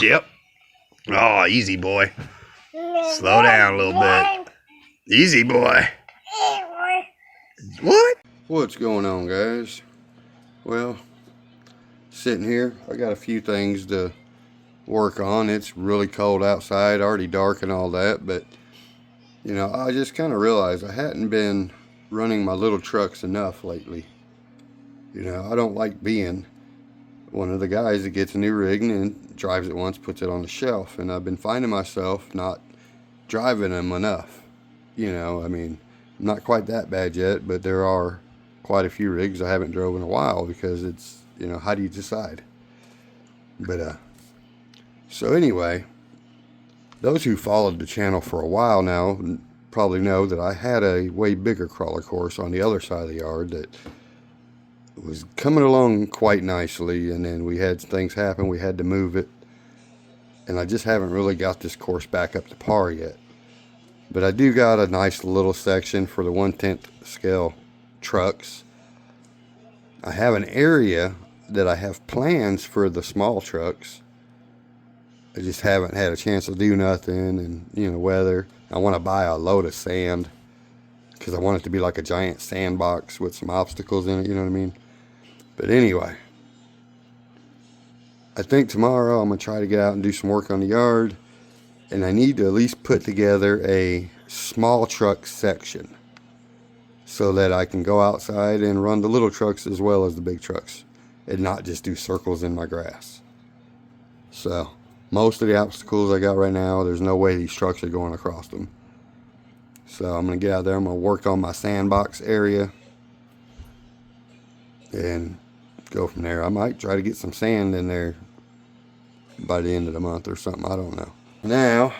Yep. Oh, easy boy. Slow down a little bit. Easy boy. What? What's going on, guys? Well, sitting here, I got a few things to work on. It's really cold outside, already dark and all that, but you know, I just kind of realized I hadn't been running my little trucks enough lately. You know, I don't like being one of the guys that gets a new rig and drives it once, puts it on the shelf, and I've been finding myself not driving them enough. You know, I mean, I'm not quite that bad yet, but there are quite a few rigs I haven't drove in a while because it's, you know, how do you decide? But so anyway, those who followed the channel for a while now probably know that I had a way bigger crawler course on the other side of the yard that was coming along quite nicely, and then we had things happen, we had to move it, and I just haven't really got this course back up to par yet. But I do got a nice little section for the 1/10 scale trucks. I have an area that I have plans for the small trucks. I just haven't had a chance to do nothing, and you know, weather. I want to buy a load of sand because I want it to be like a giant sandbox with some obstacles in it, you know what I mean? But anyway, I think tomorrow I'm going to try to get out and do some work on the yard, and I need to at least put together a small truck section so that I can go outside and run the little trucks as well as the big trucks and not just do circles in my grass. So most of the obstacles I got right now, there's no way these trucks are going across them. So I'm going to get out there, I'm going to work on my sandbox area and go from there. I might try to get some sand in there by the end of the month or something, I don't know. Now,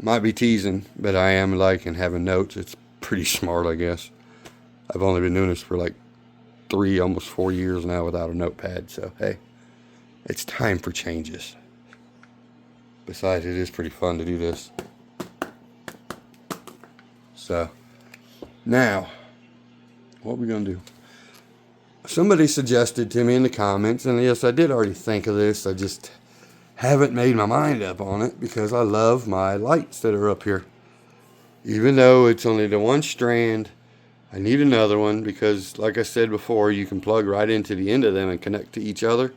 might be teasing, but I am liking having notes. It's pretty smart, I guess. I've only been doing this for like 3, almost 4 years now without a notepad, so hey, it's time for changes. Besides, it is pretty fun to do this. So, now, what are we gonna do? Somebody suggested to me in the comments, and yes, I did already think of this, I just haven't made my mind up on it because I love my lights that are up here. Even though it's only the one strand, I need another one because, like I said before, you can plug right into the end of them and connect to each other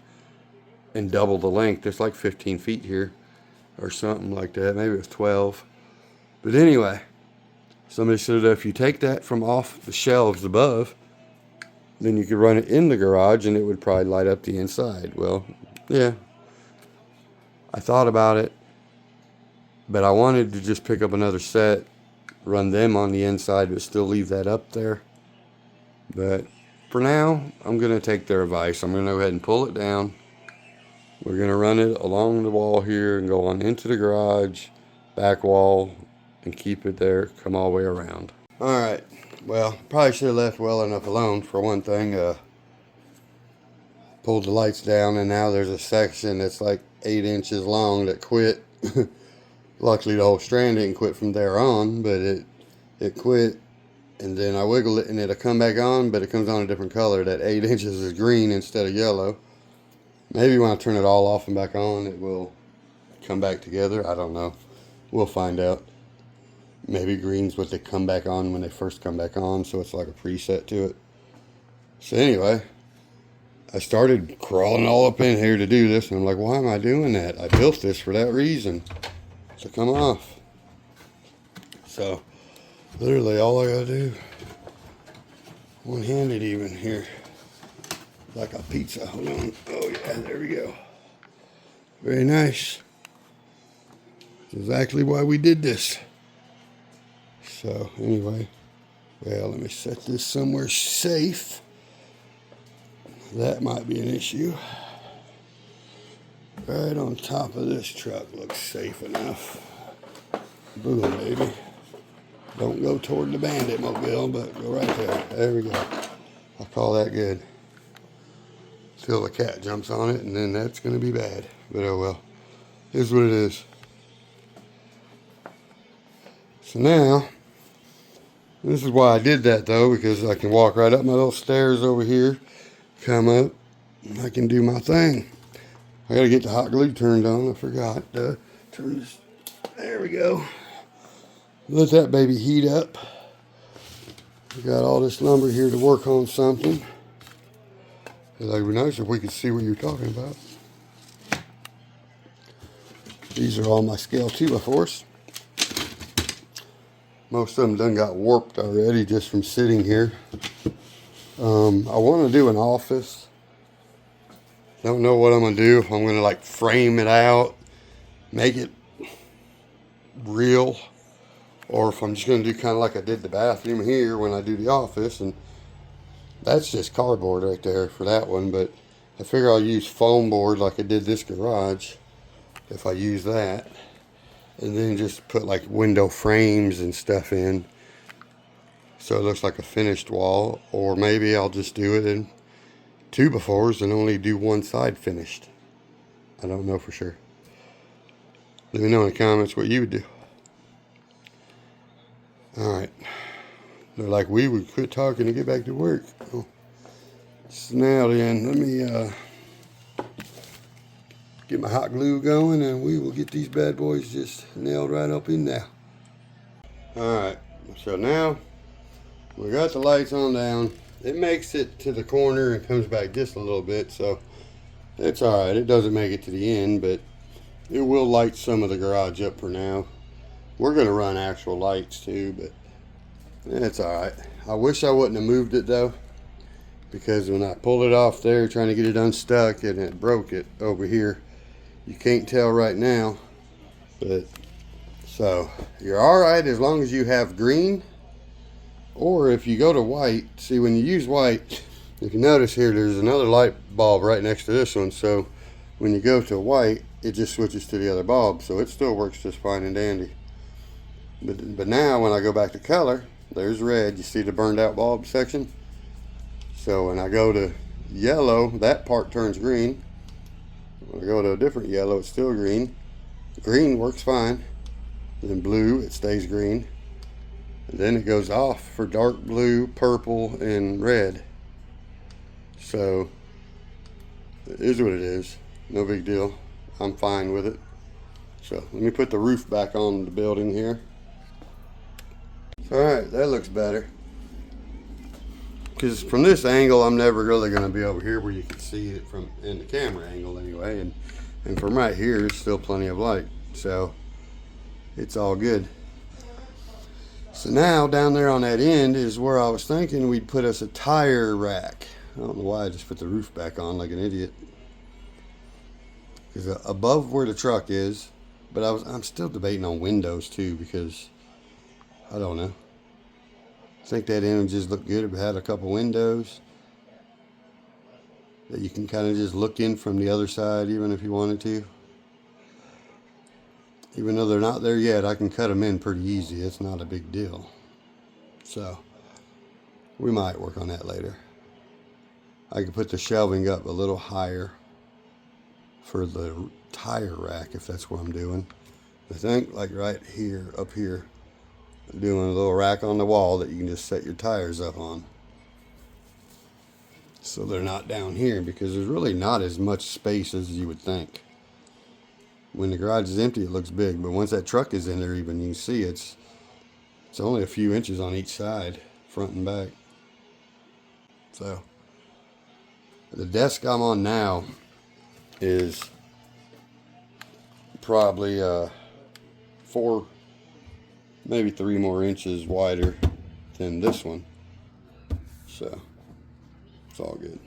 and double the length. There's like 15 feet here or something like that. Maybe it was 12. But anyway, somebody said that if you take that from off the shelves above, then you could run it in the garage and it would probably light up the inside. Well, yeah, I thought about it, but I wanted to just pick up another set, run them on the inside, but still leave that up there. But for now, I'm going to take their advice. I'm going to go ahead and pull it down. We're going to run it along the wall here and go on into the garage, back wall, and keep it there, come all the way around. All right. Well, probably should have left well enough alone for one thing. Pulled the lights down, and now there's a section that's like 8 inches long that quit. Luckily, the whole strand didn't quit from there on, but it quit. And then I wiggle it, and it'll come back on, but it comes on a different color. That 8 inches is green instead of yellow. Maybe when I turn it all off and back on, it will come back together. I don't know. We'll find out. Maybe green's what they come back on when they first come back on, so it's like a preset to it. So anyway, I started crawling all up in here to do this, and I'm like, why am I doing that? I built this for that reason, to come off. So literally all I gotta do, one-handed even here, like a pizza. Hold on. Oh yeah, there we go. Very nice. That's exactly why we did this. So anyway, well, let me set this somewhere safe. That might be an issue. Right on top of this truck looks safe enough. Boom, baby. Don't go toward the Bandit mobile, but go right there. There we go. I'll call that good. Till the cat jumps on it, and then that's going to be bad. But oh well. Here's what it is. So now, this is why I did that though, because I can walk right up my little stairs over here, come up, and I can do my thing. I gotta get the hot glue turned on. I forgot to turn this. There we go. Let that baby heat up. We got all this lumber here to work on something. It'd be nice if we could see what you're talking about. These are all my scale 2x4s. Most of them done got warped already just from sitting here. I want to do an office. Don't know what I'm going to do. If I'm going to like frame it out, make it real, or if I'm just going to do kind of like I did the bathroom here when I do the office. And that's just cardboard right there for that one, but I figure I'll use foam board like I did this garage if I use that, and then just put like window frames and stuff in so it looks like a finished wall. Or maybe I'll just do it in 2x4s and only do one side finished. I don't know for sure. Let me know in the comments what you would do. Alright, they're like, we would quit talking and get back to work. Oh. So now then, let me get my hot glue going, and we will get these bad boys just nailed right up in there. Alright, so now we got the lights on down. It makes it to the corner and comes back just a little bit, so it's alright. It doesn't make it to the end, but it will light some of the garage up for now. We're going to run actual lights too, but it's alright. I wish I wouldn't have moved it though, because when I pulled it off there trying to get it unstuck and it broke it over here. You can't tell right now, but so you're alright as long as you have green. Or if you go to white, see when you use white, if you notice here, there's another light bulb right next to this one. So when you go to white, it just switches to the other bulb. So it still works just fine and dandy. But now when I go back to color, there's red. You see the burned out bulb section? So when I go to yellow, that part turns green. When I go to a different yellow, it's still green. Green works fine. Then blue, it stays green. And then it goes off for dark blue, purple, and red. So it is what it is. No big deal. I'm fine with it. So let me put the roof back on the building here. Alright, that looks better. Because from this angle, I'm never really going to be over here where you can see it from in the camera angle anyway. And from right here, there's still plenty of light. So it's all good. So now down there on that end is where I was thinking we'd put us a tire rack. I don't know why I just put the roof back on like an idiot. Because above where the truck is, but I'm still debating on windows too, because I don't know. I think that end would just look good if it had a couple windows that you can kind of just look in from the other side even if you wanted to. Even though they're not there yet, I can cut them in pretty easy. It's not a big deal. So we might work on that later. I could put the shelving up a little higher for the tire rack if that's what I'm doing. I think like right here, up here, doing a little rack on the wall that you can just set your tires up on. So they're not down here, because there's really not as much space as you would think. When the garage is empty, it looks big, but once that truck is in there, even you can see it's only a few inches on each side, front and back. So the desk I'm on now is probably 4, maybe 3 more inches wider than this one. So it's all good.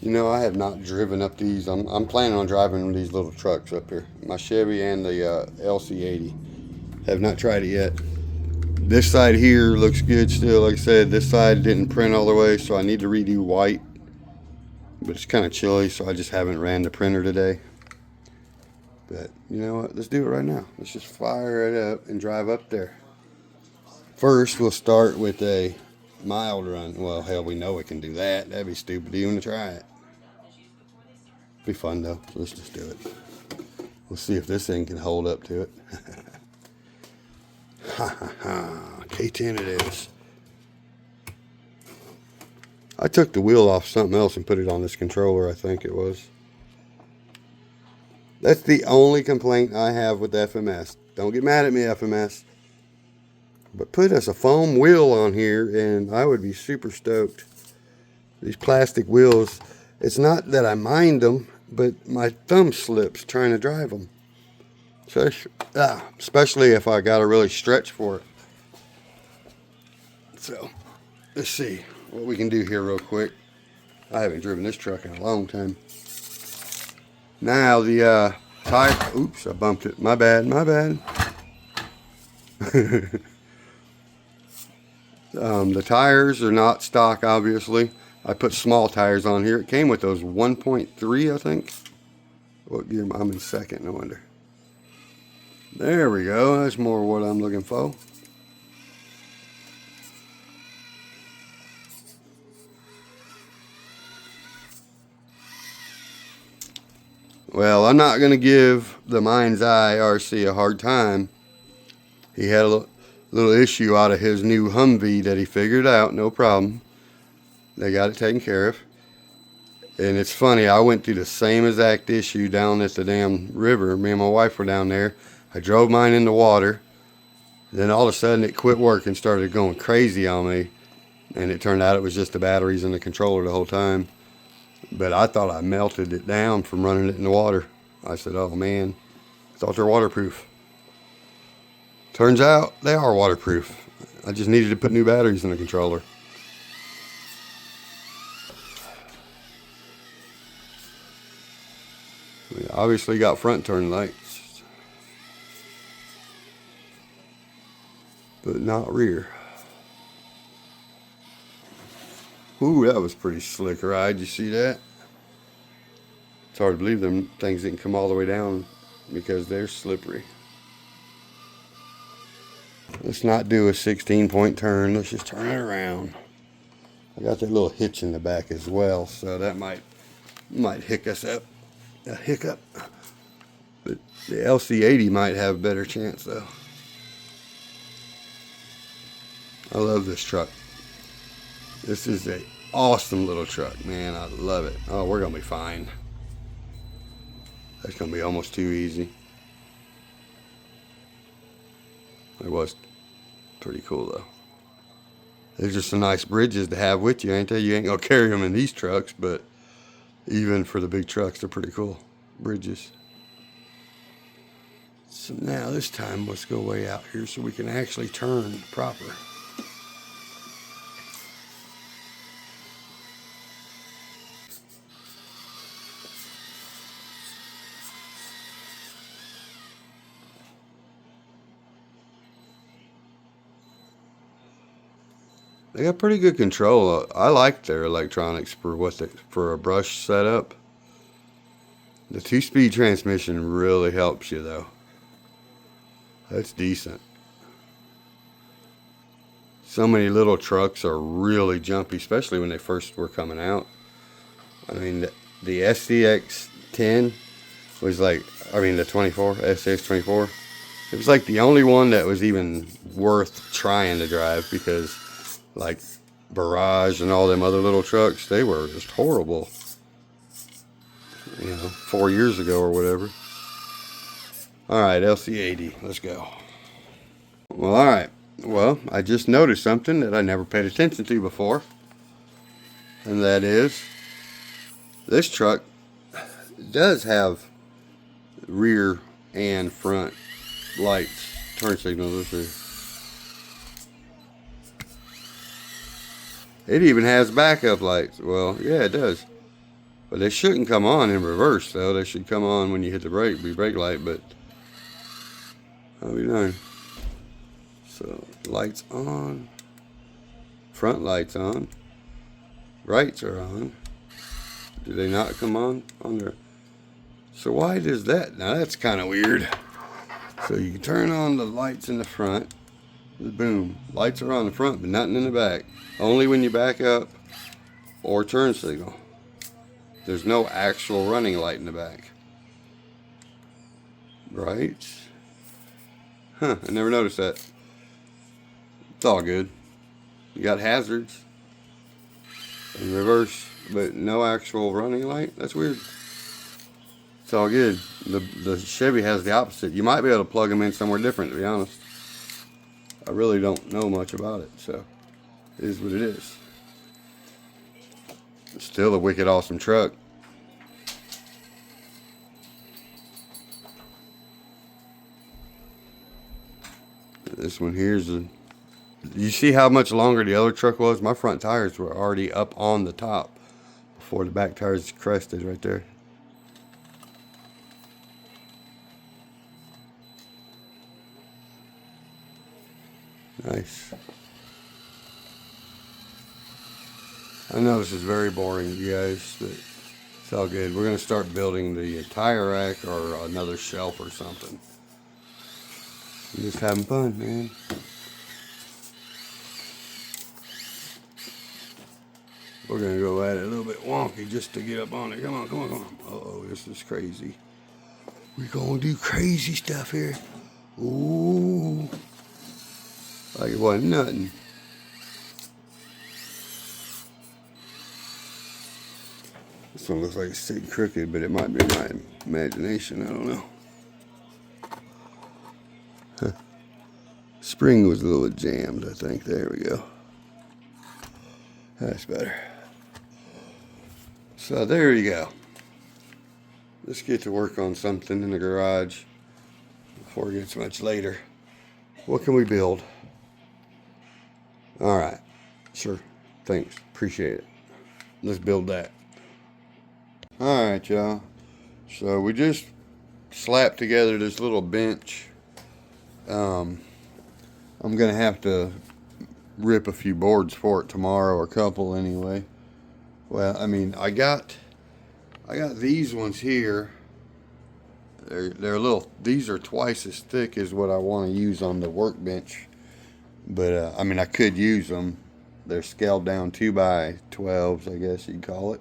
You know, I have not driven up these. I'm planning on driving these little trucks up here. My Chevy and the LC80. Have not tried it yet. This side here looks good still. Like I said, this side didn't print all the way, so I need to redo white. But it's kind of chilly, so I just haven't ran the printer today. But you know what? Let's do it right now. Let's just fire it up and drive up there. First, we'll start with a mild run. Well, hell, we know we can do that. That'd be stupid even to try it. Be fun though. So let's just do it. We'll see if this thing can hold up to it. Ha ha ha. K10 it is. I took the wheel off something else and put it on this controller, I think it was. That's the only complaint I have with FMS. Don't get mad at me, FMS. But put us a foam wheel on here and I would be super stoked. These plastic wheels, it's not that I mind them, but my thumb slips trying to drive them. So, especially if I got to really stretch for it. So, let's see what we can do here real quick. I haven't driven this truck in a long time. Now the tire, oops, I bumped it. My bad, my bad. The tires are not stock, obviously. I put small tires on here. It came with those 1.3, I think. What gear? I'm in second, no wonder. There we go. That's more what I'm looking for. Well, I'm not going to give the Mind's Eye RC a hard time. He had a little issue out of his new Humvee that he figured out, no problem. They got it taken care of. And it's funny, I went through the same exact issue down at the damn river. Me and my wife were down there. I drove mine in the water. Then all of a sudden it quit working, started going crazy on me. And it turned out it was just the batteries in the controller the whole time. But I thought I melted it down from running it in the water. I said, oh man, I thought they're waterproof. Turns out they are waterproof. I just needed to put new batteries in the controller. We obviously got front turn lights, but not rear. Ooh, that was pretty slick ride. You see that? It's hard to believe them things didn't come all the way down because they're slippery. Let's not do a 16-point turn. Let's just turn it around. I got that little hitch in the back as well, so that might hick us up. A hiccup. But the LC80 might have a better chance though. I love this truck. This is a awesome little truck, man. I love it. Oh, we're gonna be fine. That's gonna be almost too easy. It was pretty cool though. They're just some nice bridges to have with you, ain't they? You ain't gonna carry them in these trucks, but even for the big trucks, they're pretty cool bridges. So now this time let's go way out here so we can actually turn proper. They got pretty good control. I like their electronics for a brush setup. The 2-speed transmission really helps you though. That's decent. So many little trucks are really jumpy, especially when they first were coming out. I mean, the FCX10 was like, the 24, FCX24. It was like the only one that was even worth trying to drive because like Barrage and all them other little trucks, they were just horrible. 4 years ago or whatever. Alright, LC80, let's go. Well, alright. Well, I just noticed something that I never paid attention to before. And that is, this truck does have rear and front lights, turn signals. Let's see. It even has backup lights. Well, yeah, it does. But they shouldn't come on in reverse, though. They should come on when you hit the brake, be brake light, but I'll be done. So, lights on. Front lights on. Brights are on. Do they not come on there? So why does that? Now that's kind of weird. So you can turn on the lights in the front. Boom. Lights are on the front, but nothing in the back. Only when you back up or turn signal. There's no actual running light in the back. Right? Huh, I never noticed that. It's all good. You got hazards. in reverse, but no actual running light. That's weird. It's all good. The Chevy has the opposite. You might be able to plug them in somewhere different, to be honest. I really don't know much about it, so it is what it is. It's still a wicked awesome truck. This one here is a... You see how much longer the other truck was? My front tires were already up on the top before the back tires crested right there. Nice. I know this is very boring, you guys, but it's all good. We're going to start building the tire rack or another shelf or something. I'm just having fun, man. We're going to go at it a little bit wonky just to get up on it. Come on, come on, come on. Uh-oh, this is crazy. We're going to do crazy stuff here. Ooh. Like it wasn't nothing. This one looks like it's sitting crooked, but it might be my imagination. I don't know. Huh. Spring was a little jammed, I think. There we go. That's better. So there you go. Let's get to work on something in the garage before it gets much later. What can we build? All right. Sure. Thanks. Appreciate it. Let's build that. All right, y'all. So we just slapped together this little bench. I'm gonna have to rip a few boards for it tomorrow, or a couple anyway. Well, I mean, I got these ones here. They're a little. These are twice as thick as what I want to use on the workbench. But I mean, I could use them. They're scaled down 2x12s, I guess you'd call it.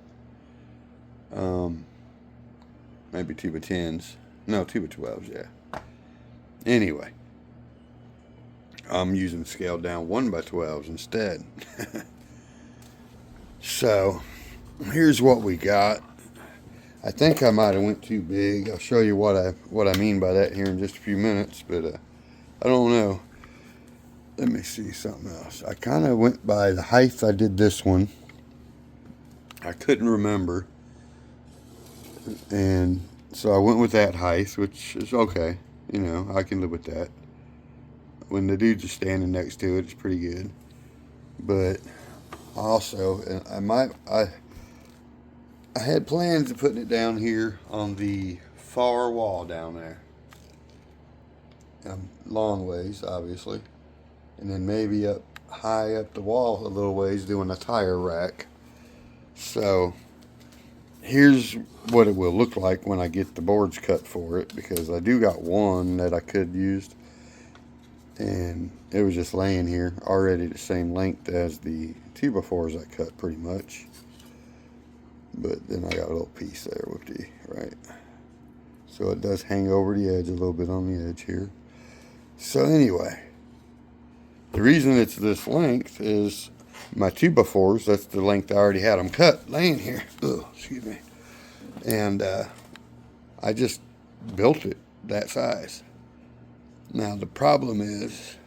Maybe 2x10s. No, 2x12s, yeah. Anyway, I'm using scaled down 1x12s instead. So, here's what we got. I think I might have went too big. I'll show you what I mean by that here in just a few minutes, but I don't know. Let me see something else. I kind of went by the height I did this one. I couldn't remember. And so I went with that height, which is okay. You know, I can live with that. When the dude's just standing next to it, it's pretty good. But also, I had plans of putting it down here on the far wall down there. Long ways, obviously. And then maybe up high up the wall a little ways doing a tire rack. So here's what it will look like when I get the boards cut for it, because I do got one that I could use, and it was just laying here already the same length as the 2x4s I cut pretty much. But then I got a little piece there with the right, so it does hang over the edge a little bit on the edge here. So anyway, the reason it's this length is my 2x4s, that's the length I already had them cut laying here. Oh, excuse me. And I just built it that size. Now the problem is,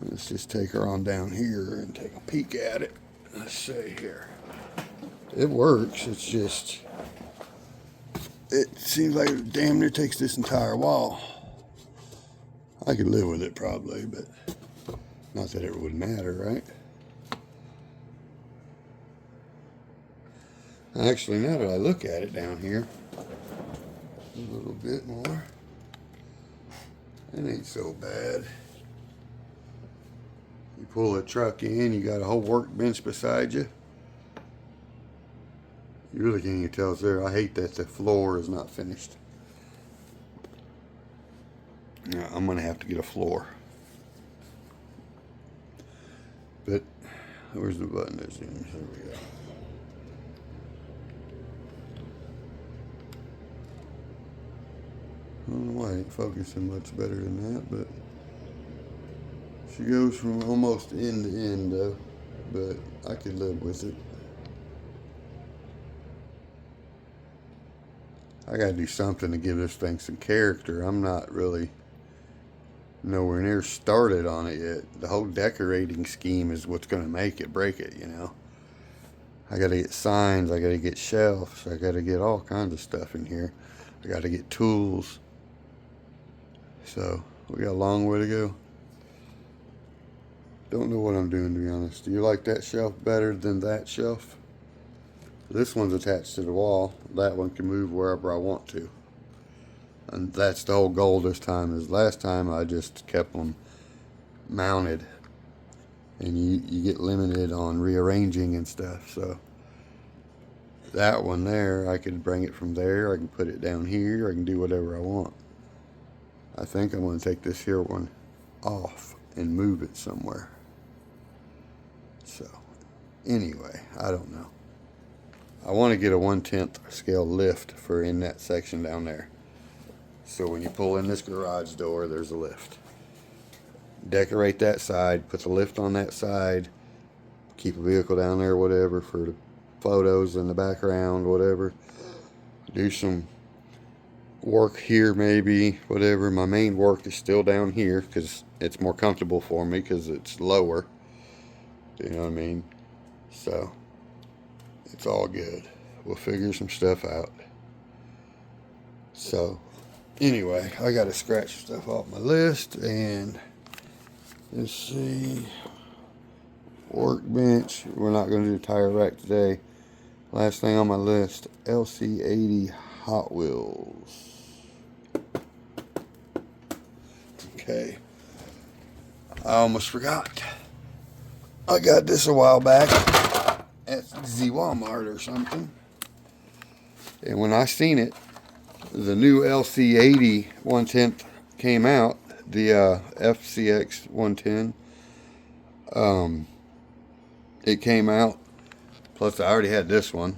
let's just take her on down here and take a peek at it. Let's see here. It works, it's just, it seems like it damn near takes this entire wall. I could live with it probably, but not that it would matter, right? Actually, now that I look at it down here a little bit more, it ain't so bad. You pull a truck in, you got a whole workbench beside you. You really can't even tell it's there. I hate that the floor is not finished. Now, I'm gonna have to get a floor. But where's the button? There we go. I don't know why I ain't focusing much better than that, but she goes from almost end to end though, but I could live with it. I gotta do something to give this thing some character. I'm not really nowhere near started on it yet. The whole decorating scheme is what's gonna make it, break it, you know. I gotta get signs, I gotta get shelves, I gotta get all kinds of stuff in here. I gotta get tools. So, we got a long way to go. Don't know what I'm doing, to be honest. Do you like that shelf better than that shelf? This one's attached to the wall. That one can move wherever I want to. And that's the whole goal this time. Is last time I just kept them mounted. And you get limited on rearranging and stuff. So that one there, I could bring it from there. I can put it down here. I can do whatever I want. I think I'm going to take this here one off and move it somewhere. So anyway, I don't know. I want to get a 1/10 scale lift for in that section down there. So when you pull in this garage door, there's a lift. Decorate that side, put the lift on that side, keep a vehicle down there, whatever, for the photos in the background, whatever. Do some work here maybe, whatever. My main work is still down here because it's more comfortable for me because it's lower. You know what I mean? So it's all good. We'll figure some stuff out. So anyway, I got to scratch stuff off my list, and let's see. Workbench. We're not going to do tire rack today. Last thing on my list, LC80 Hot Wheels. Okay. I almost forgot. I got this a while back at the Walmart or something. And when I seen it, the new LC80 1/10 came out, the FCX18. It came out, plus I already had this one.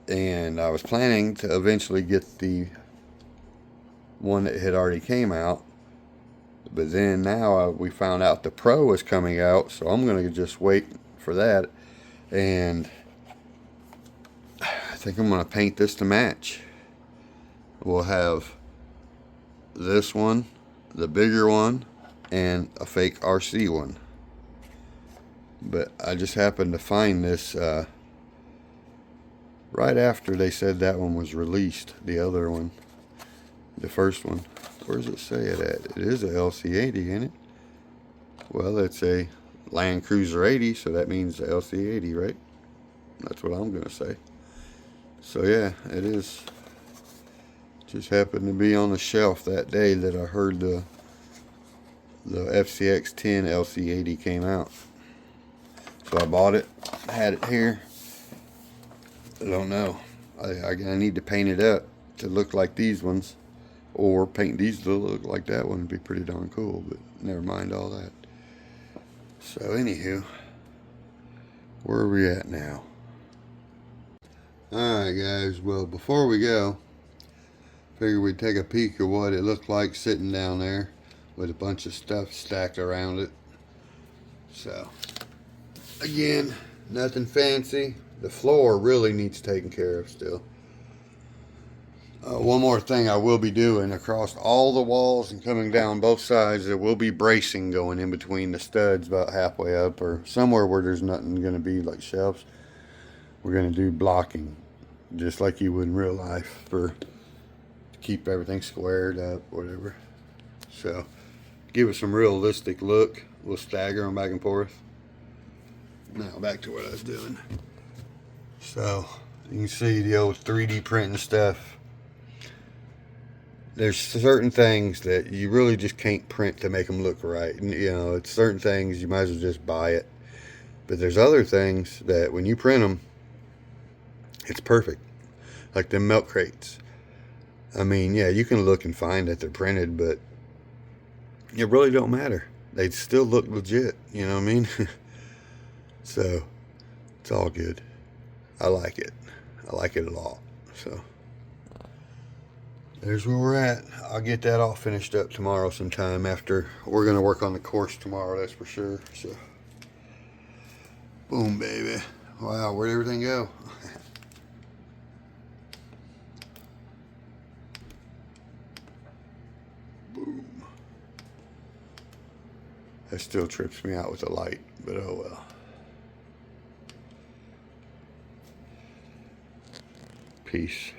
And I was planning to eventually get the one that had already came out. But then now we found out the Pro was coming out, so I'm going to just wait for that. And I think I'm going to paint this to match. We'll have this one, the bigger one, and a fake RC one. But I just happened to find this right after they said that one was released, the other one, the first one. Where does it say it at? It is a LC80, isn't it? Well, it's a Land Cruiser 80, so that means the LC80, right? That's what I'm going to say. So yeah, it is. Just happened to be on the shelf that day that I heard the FCX10 LC80 came out. So I bought it, had it here. I don't know. I need to paint it up to look like these ones. Or paint these to look like that one would be pretty darn cool, but never mind all that. So anywho, where are we at now? Alright guys, well before we go, figured we'd take a peek at what it looked like sitting down there with a bunch of stuff stacked around it. So, again, nothing fancy. The floor really needs taken care of still. One more thing I will be doing across all the walls and coming down both sides, there will be bracing going in between the studs about halfway up or somewhere where there's nothing going to be like shelves. We're going to do blocking just like you would in real life to keep everything squared up, whatever. So give it some realistic look. We'll stagger them back and forth. Now back to what I was doing. So you can see the old 3D printing stuff. There's certain things that you really just can't print to make them look right. And, you know, it's certain things you might as well just buy it. But there's other things that when you print them, it's perfect. Like them milk crates. I mean, yeah, you can look and find that they're printed, but it really don't matter. They still look legit, you know what I mean? So, it's all good. I like it. I like it a lot. So, there's where we're at. I'll get that all finished up tomorrow sometime after. We're going to work on the course tomorrow, that's for sure. So, boom, baby. Wow, where'd everything go? That still trips me out with the light, but oh well. Peace.